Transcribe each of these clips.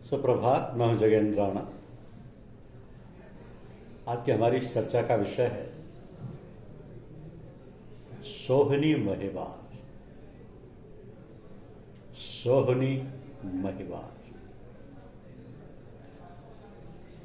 सुप्रभात। मैं हूं जगेंद्र राणा। आज की हमारी इस चर्चा का विषय है सोहनी महिवाल। सोहनी महिवाल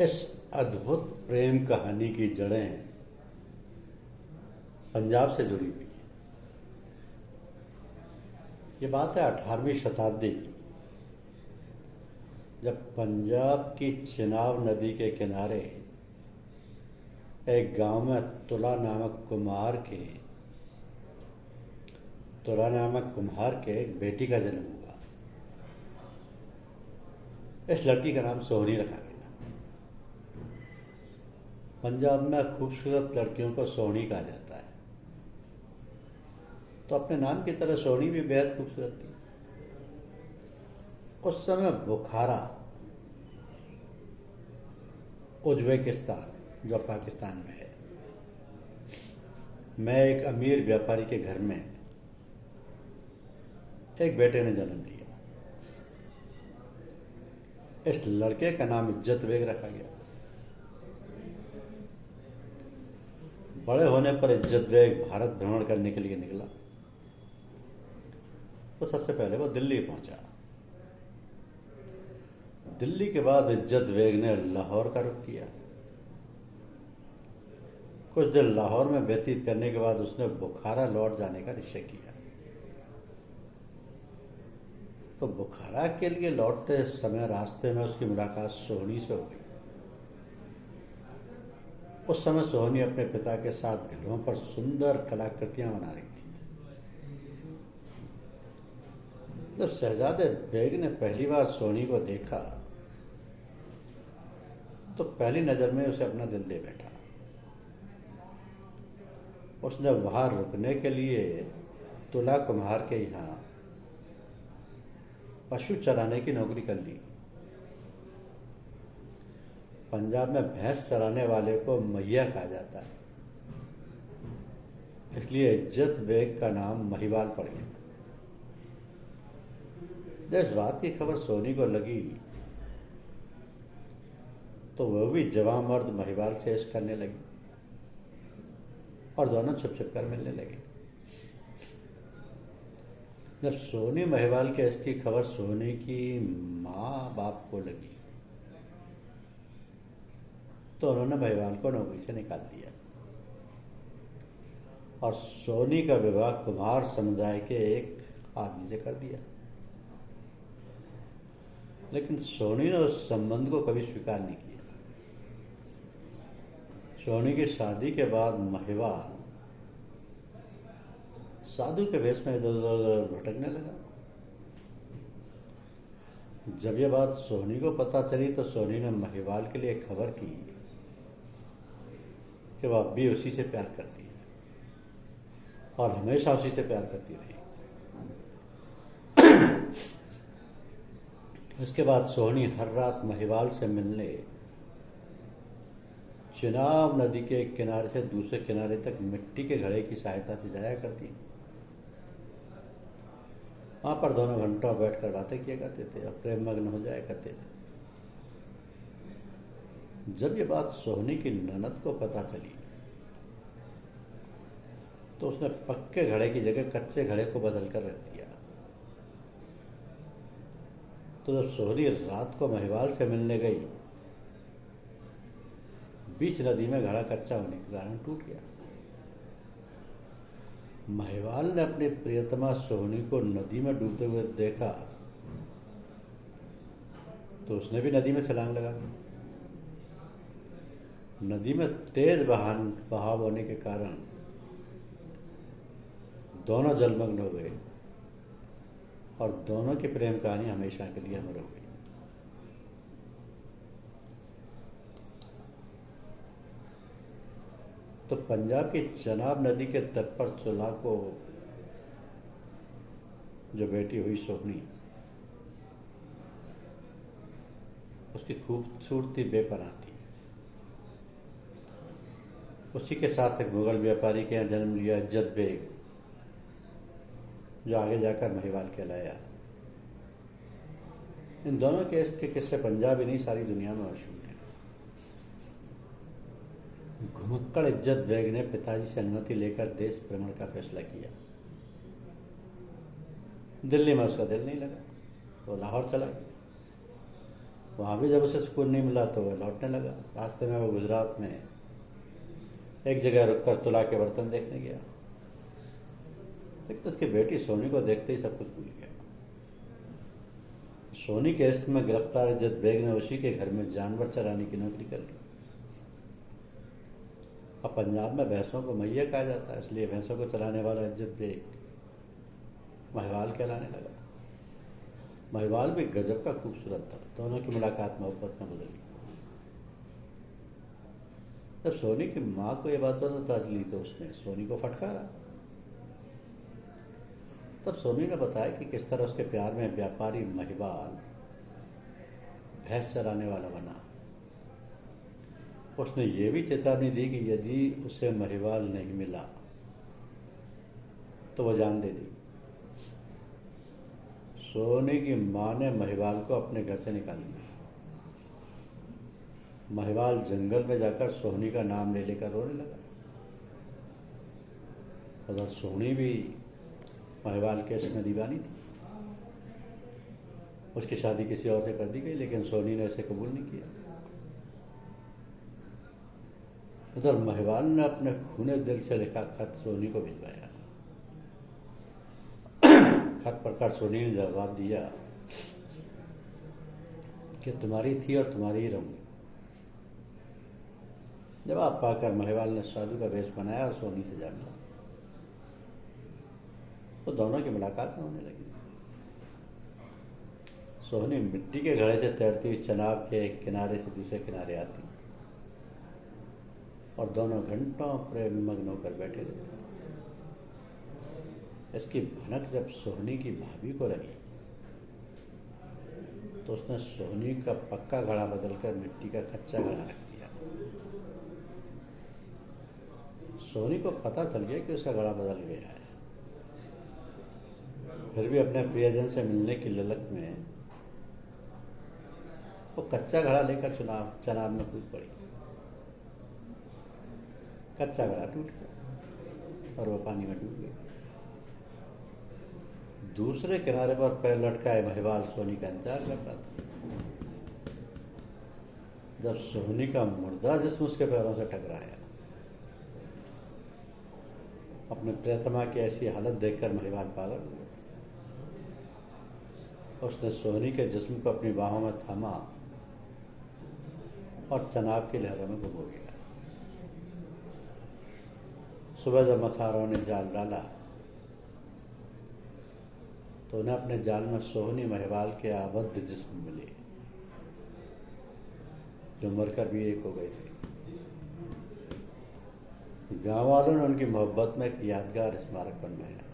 इस अद्भुत प्रेम कहानी की जड़ें पंजाब से जुड़ी हुई हैं। ये बात है 18वीं शताब्दी की, जब पंजाब की चिनाब नदी के किनारे एक गांव में तुला नामक कुम्हार के एक बेटी का जन्म हुआ। इस लड़की का नाम सोहनी रखा गया। पंजाब में खूबसूरत लड़कियों को सोहनी कहा जाता है, तो अपने नाम की तरह सोहनी भी बेहद खूबसूरत थी। उस समय बुखारा, उज्बेकिस्तान जो पाकिस्तान में है, मैं एक अमीर व्यापारी के घर में एक बेटे ने जन्म लिया। इस लड़के का नाम इज्जत बेग रखा गया। बड़े होने पर इज्जत बेग भारत भ्रमण करने के लिए निकला। तो सबसे पहले वो दिल्ली पहुंचा। दिल्ली के बाद इज्जत बेग ने लाहौर का रुख किया। कुछ दिन लाहौर में व्यतीत करने के बाद उसने बुखारा लौट जाने का निश्चय किया। तो बुखारा के लिए लौटते समय रास्ते में उसकी मुलाकात सोहनी से हो गई। उस समय सोहनी अपने पिता के साथ घरों पर सुंदर कलाकृतियां बना रही थी। जब शहजादे बेग ने पहली बार सोहनी को देखा तो पहली नजर में उसे अपना दिल दे बैठा। उसने वहां रुकने के लिए तुला कुम्हार के यहाँ पशु चराने की नौकरी कर ली। पंजाब में भैंस चराने वाले को मैया कहा जाता है, इसलिए इज्जत बेग का नाम महिवाल पड़ गया। जब इस बात की खबर सोहनी को लगी तो वह भी जवां मर्द महिवाल से इश्क करने लगी और दोनों छुप छुप कर मिलने लगे। जब सोहनी महिवाल के इश्क की खबर सोहनी की माँ बाप को लगी तो उन्होंने महिवाल को नौकरी से निकाल दिया और सोहनी का विवाह कुम्हार समुदाय के एक आदमी से कर दिया। लेकिन सोहनी ने उस संबंध को कभी स्वीकार नहीं किया। सोहनी की शादी के बाद महिवाल साधु के वेश में इधर उधर भटकने लगा। जब यह बात सोहनी को पता चली तो सोहनी ने महिवाल के लिए खबर की कि वह अब भी उसी से प्यार करती है और हमेशा उसी से प्यार करती रही। इसके बाद सोहनी हर रात महिवाल से मिलने चिनाब नदी के एक किनारे से दूसरे किनारे तक मिट्टी के घड़े की सहायता से जाया करती थी। वहां पर दोनों घंटों बैठकर बातें किया करते थे और प्रेम मग्न हो जाया करते थे। जब ये बात सोहनी की ननद को पता चली तो उसने पक्के घड़े की जगह कच्चे घड़े को बदल कर रख दिया। तो जब सोहनी रात को महिवाल से मिलने गई, बीच नदी में घड़ा कच्चा होने के कारण टूट गया। महिवाल ने अपनी प्रियतमा सोहनी को नदी में डूबते हुए देखा तो उसने भी नदी में छलांग लगा दी। नदी में तेज बहाव होने के कारण दोनों जलमग्न हो गए और दोनों की प्रेम कहानी हमेशा के लिए अमर हो गई। तो पंजाब की चनाब नदी के तट पर तुला को जो बेटी हुई सोहनी, उसकी खूबसूरती बेपनाह थी। उसी के साथ एक मुगल व्यापारी के यहाँ जन्म लिया इज्जत बेग, जो आगे जाकर महिवाल कहलाया। इन दोनों केस के किस्से पंजाब ही नहीं सारी दुनिया में मशहूर हैं। घुमक्कड़ इज्जत बेग ने पिताजी से अनुमति लेकर देश भ्रमण का फैसला किया। दिल्ली में उसका दिल नहीं लगा तो लाहौर चला गया। वहाँ भी जब उसे सुकून नहीं मिला तो वह लौटने लगा। रास्ते में वो गुजरात में एक जगह रुककर तुला के बर्तन देखने गया, लेकिन उसकी बेटी सोनी को देखते ही सब कुछ भूल गया। सोनी केस में गिरफ्तार इज्जत बेग ने उसी के घर में जानवर चराने की नौकरी कर ली। अब पंजाब में भैंसों को मैया कहा जाता है, इसलिए भैंसों को चलाने वाला इज्जत बेग महिवाल कहलाने लगा। महिवाल भी गजब का खूबसूरत था। दोनों की मुलाकात मोहब्बत में बदली। जब सोनी की माँ को यह बात पता चली तो उसने सोनी को फटकारा। तब सोनी ने बताया कि किस तरह उसके प्यार में व्यापारी महिवाल भैंस चराने वाला बना। उसने ये भी चेतावनी दी कि यदि उसे महिवाल नहीं मिला तो वह जान दे दी। सोनी की मां ने महिवाल को अपने घर से निकाल दिया। महिवाल जंगल में जाकर सोनी का नाम ले लेकर रोने लगा। उधर सोनी भी महिवाल केस में दीवानी थी। उसकी शादी किसी और से कर दी गई, लेकिन सोनी ने इसे कबूल नहीं किया। उधर महिवाल ने अपने खूने दिल से लिखा खत सोनी को भिजवाया। खत पढ़कर सोनी ने जवाब दिया कि तुम्हारी थी और तुम्हारी ही रहूंगी। जवाब पाकर महिवाल ने साधु का वेश बनाया और सोनी से जा मिला। तो दोनों की मुलाकातें होने लगी। सोनी मिट्टी के घड़े से तैरती हुई चनाब के एक किनारे से दूसरे किनारे आती और दोनों घंटों प्रेम मग्न होकर बैठे रहते। इसकी भनक जब सोहनी की भाभी को लगी तो उसने सोहनी का पक्का घड़ा बदलकर मिट्टी का कच्चा घड़ा रख दिया। सोहनी को पता चल गया कि उसका घड़ा बदल गया है। फिर भी अपने प्रियजन से मिलने की ललक में वो कच्चा घड़ा लेकर चनाब में कूद पड़ी। कच्चा घड़ा टूट गया और वो पानी में डूब गया। दूसरे किनारे पर पैर लटकाए महिवाल सोनी का इंतजार कर रहा था। जब सोनी का मुर्दा जिस्म उसके पैरों से टकराया, अपने प्रियतमा की ऐसी हालत देखकर महिवाल पागल हो गया। उसने सोनी के जिस्म को अपनी बाहों में थामा और चनाब की लहरों में डुबो गया। सुबह जब मछुआरों ने जाल डाला तो उन्हें अपने जाल में सोहनी महिवाल के आबद्ध जिस्म मिले, जो मरकर भी एक हो गए थे। गांव वालों ने उनकी मोहब्बत में एक यादगार स्मारक बनवाया,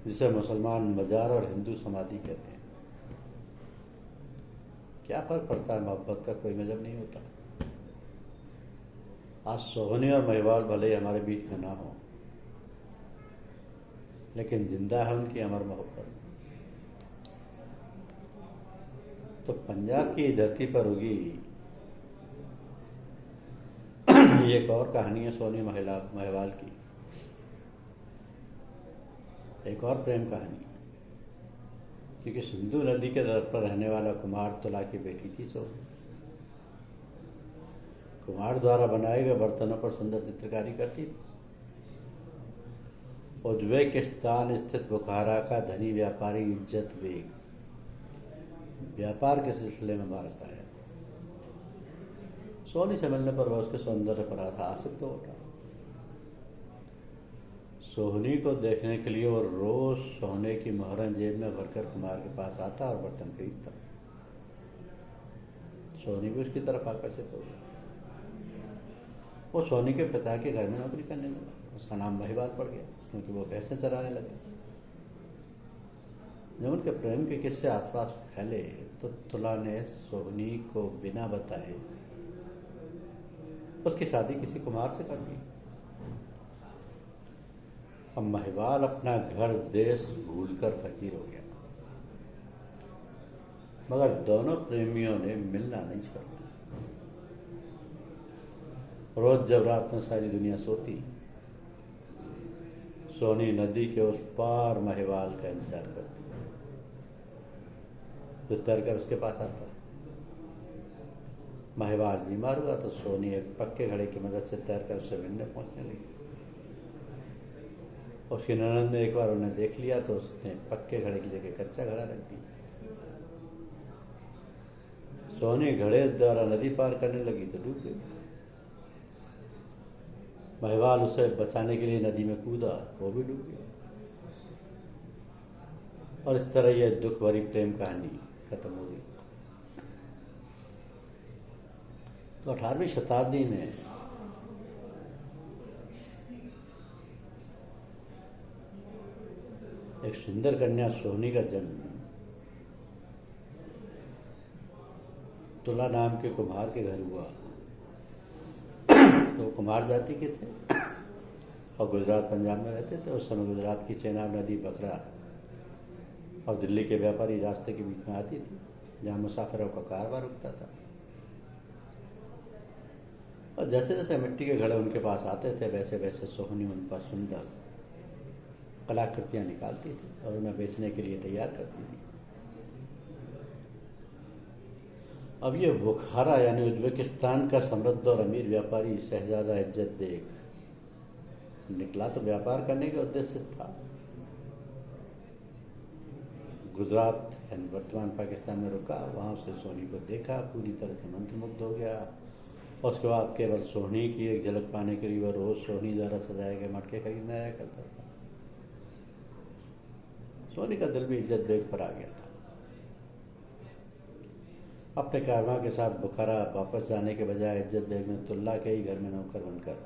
जिसे मुसलमान मजार और हिंदू समाधि कहते हैं। क्या फर्क पड़ता है, मोहब्बत का कोई मजहब नहीं होता। आज सोहनी और महिवाल भले ही हमारे बीच में ना हो, लेकिन जिंदा है उनकी अमर मोहब्बत। तो पंजाब की धरती पर उगी एक और कहानी है सोनी महिवाल की। एक और प्रेम कहानी, क्योंकि सिंधु नदी के तट पर रहने वाला कुमार तुला की बेटी थी सोनी। कुमार द्वारा बनाए गए बर्तनों पर सुंदर चित्रकारी करती थी। उज्बेकिस्तान स्थित बुखारा का धनी व्यापारी इज्जत बेग व्यापार के सिलसिले में भारत आया। सोनी से मिलने पर वह उसके सौंदर्य पर आसक्त हो उठा। सोहनी को देखने के लिए वो रोज सोने की मोहरें जेब में भरकर कुमार के पास आता और बर्तन खरीदता। सोनी भी उसकी तरफ आकर्षित हो गई। वो सोनी के पिता के घर में नौकरी करने लगा। उसका नाम महिवाल पड़ गया, क्योंकि वो भैंसें चराने लगे। जब उनके प्रेम के किस्से आसपास फैले तो तुला ने सोहनी को बिना बताए उसकी शादी किसी कुमार से कर दी। अब महिवाल अपना घर देश भूलकर फकीर हो गया। मगर दोनों प्रेमियों ने मिलना नहीं छोड़ा। रोज जब रात में सारी दुनिया सोती, सोनी नदी के उस पार महिवाल का इंतजार करती, जो तैरकर उसके पास आता। महिवाल बीमार हुआ तो सोनी एक पक्के घड़े की मदद से तैरकर उससे मिलने पहुंचने लगी। उसकी ननद ने एक बार उन्हें देख लिया तो उसने पक्के घड़े की जगह कच्चा घड़ा रख दिया। सोनी घड़े द्वारा नदी पार करने लगी तो डूब गई। महिवाल उसे बचाने के लिए नदी में कूदा, वो भी डूब गया। और इस तरह यह दुख भरी प्रेम कहानी खत्म हो गई। तो 18वीं शताब्दी में एक सुंदर कन्या सोनी का जन्म तुला नाम के कुम्हार के घर हुआ। तो कुम्हार जाति के थे और गुजरात पंजाब में रहते थे। उस समय गुजरात की चेनाब नदी बकरा और दिल्ली के व्यापारी रास्ते के बीच में आती थी, जहाँ मुसाफिरों का कारोबार रुकता था। और जैसे जैसे मिट्टी के घड़े उनके पास आते थे, वैसे वैसे सोहनी उन पर सुंदर कलाकृतियाँ निकालती थी और उन्हें बेचने के लिए तैयार करती थी। अब ये बुखारा यानी उज्बेकिस्तान का समृद्ध और अमीर व्यापारी शहजादा इज्जत बेग निकला तो व्यापार करने के उद्देश्य से था। गुजरात यानी वर्तमान पाकिस्तान में रुका, वहाँ उसने सोनी को देखा, पूरी तरह से मंत्रमुग्ध हो गया। और उसके बाद केवल सोनी की एक झलक पाने के लिए वह रोज सोनी द्वारा सजाए गए मटके खरीदने आया करता था। सोनी का दिल भी इज्जत बेग पर आ गया था। अपने कारवां के साथ बुखारा वापस जाने के बजाय इज्जत बेग ने तुल्ला के ही घर में नौकर बनकर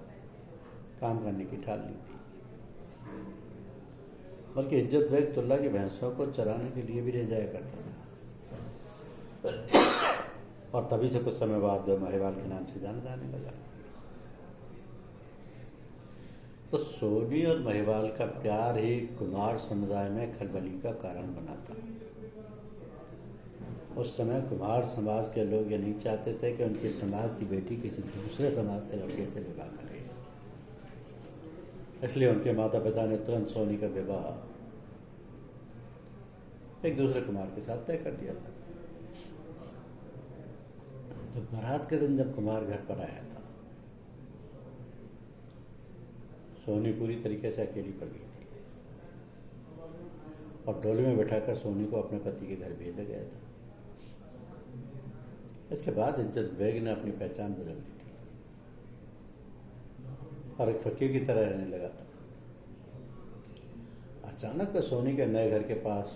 काम करने की ठान ली थी। बल्कि इज्जत बेग तुल्ला की भैंसों को चराने के लिए भी ले जाया करता था। और तभी से कुछ समय बाद वह महिवाल के नाम से जाना जाने लगा। तो सोनी और महिवाल का प्यार ही कुमार समुदाय में खलबली का कारण बना था। उस समय कुमार समाज के लोग ये नहीं चाहते थे कि उनके समाज की बेटी किसी दूसरे समाज के लड़के से विवाह करे। इसलिए उनके माता पिता ने तुरंत सोनी का विवाह एक दूसरे कुमार के साथ तय कर दिया था। तो बारात के दिन जब कुमार घर पर आया था, सोनी पूरी तरीके से अकेली पड़ गई थी और डोली में बैठाकर सोनी को अपने पति के घर भेजा गया था। इसके बाद इज्जत बेग ने अपनी पहचान बदल दी थी और एक फकीर की तरह रहने लगा था। अचानक वह सोनी के नए घर के पास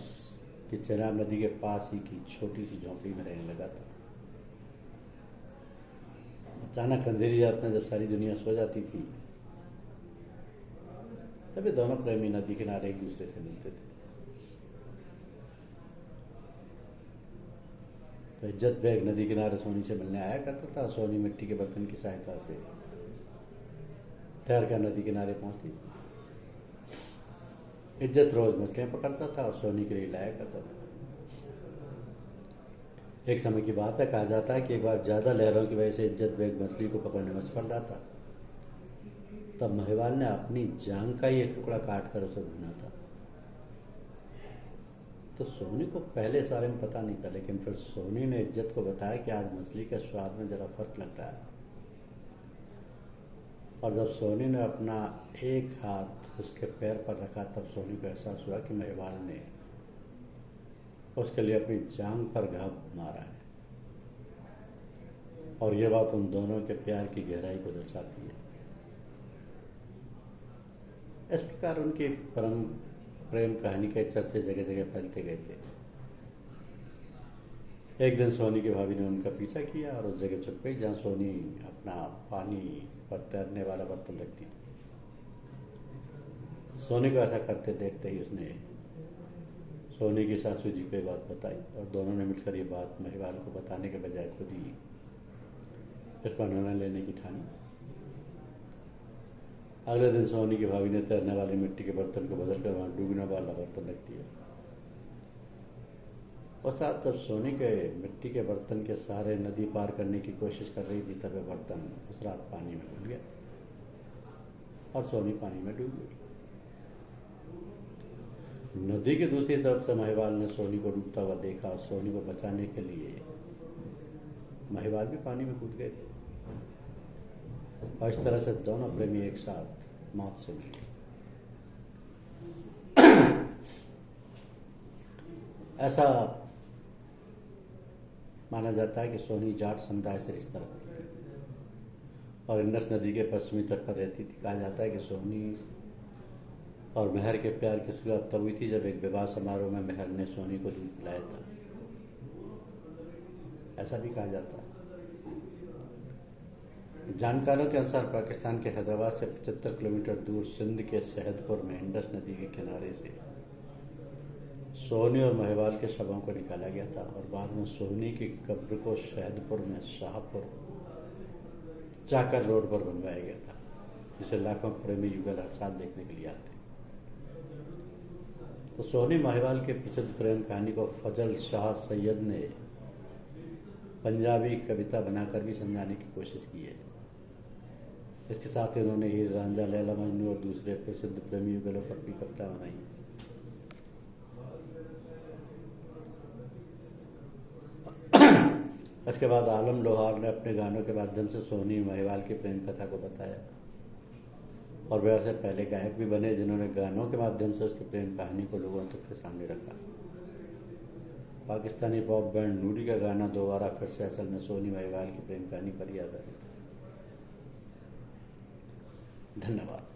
की चेनाब नदी के पास ही की छोटी सी झोंपड़ी में रहने लगा था। अचानक अंधेरी रात में जब सारी दुनिया सो जाती थी, तभी दोनों प्रेमी नदी किनारे एक दूसरे से मिलते थे। तो इज्जत बेग नदी किनारे सोनी से मिलने आया करता था। सोनी मिट्टी के बर्तन की सहायता से तैरकर नदी किनारे पहुंचती थी। इज्जत रोज मछलियां पकड़ता था और सोनी के लिए लाया करता था। एक समय की बात है, कहा जाता है कि एक बार ज्यादा लहरों की वजह से इज्जत बेग मछली को पकड़ने में सफल रहा था। तब महिवाल ने अपनी जांग का ही एक टुकड़ा काट कर उसे भुना था। तो सोनी को पहले इस बारे में पता नहीं था, लेकिन फिर सोनी ने इज्जत को बताया कि आज मछली के स्वाद में जरा फर्क लग रहा है। और जब सोनी ने अपना एक हाथ उसके पैर पर रखा, तब सोनी को एहसास हुआ कि महिवाल ने उसके लिए अपनी जांग पर घाव मारा है। और यह बात उन दोनों के प्यार की गहराई को दर्शाती है। इस प्रकार उनकी परम प्रेम कहानी के चर्चे जगह जगह फैलते गए थे। एक दिन सोनी की भाभी ने उनका पीछा किया और उस जगह छुप गई जहाँ सोनी अपना पानी पर तैरने वाला बर्तन रखती थी। सोनी को ऐसा करते देखते ही उसने सोनी की सासू जी को ये बात बताई और दोनों ने मिलकर ये बात महिवाल को बताने के बजाय खुद ही इस पर निर्णय लेने की ठानी। अगले दिन सोनी की भाभी ने तैरने वाले मिट्टी के बर्तन को बदलकर वहां डूबने वाला बर्तन रख दिया। और साथ जब सोनी के मिट्टी के बर्तन के सहारे नदी पार करने की कोशिश कर रही थी तब ये बर्तन उस रात पानी में घुल गया और सोनी पानी में डूब गई। नदी के दूसरी तरफ से महिवाल ने सोनी को डूबता हुआ देखा और सोनी को बचाने के लिए महिवाल भी पानी में कूद गए थे और इस तरह से दोनों प्रेमी एक साथ मौत से मिल गए। ऐसा माना जाता है कि सोनी जाट समुदाय से रिश्ता रखती थी और इंडस नदी के पश्चिमी तट पर रहती थी। कहा जाता है कि सोनी और मेहर के प्यार की शुरुआत तब हुई थी जब एक विवाह समारोह में मेहर ने सोनी को दूध पिलाया था, ऐसा भी कहा जाता है। जानकारों के अनुसार पाकिस्तान के हैदराबाद से 75 किलोमीटर दूर सिंध के शहदपुर में इंडस नदी के किनारे से सोनी और महिवाल के शवों को निकाला गया था और बाद में सोनी की कब्र को शहदपुर में शाहपुर चाकर रोड पर बनवाया गया था, जिसे लाखों प्रेमी युगल हर साल देखने के लिए आते। तो सोनी महिवाल की प्रसिद्ध प्रेम कहानी को फजल शाह सैयद ने पंजाबी कविता बनाकर भी समझाने की कोशिश की है। इसके साथ ही उन्होंने हीर रांझा, लैला मजनू और दूसरे प्रसिद्ध प्रेमी युगलों पर भी कविता बनाई। इसके बाद आलम लोहार ने अपने गानों के माध्यम से सोनी महिवाल की प्रेम कथा को बताया और वे ऐसे पहले गायक भी बने जिन्होंने गानों के माध्यम से उसकी प्रेम कहानी को लोगों तक के सामने रखा। पाकिस्तानी पॉप बैंड नूरी का गाना दोबारा फिर से असल में सोनी महिवाल की प्रेम कहानी पर ही आधारित है। धन्यवाद।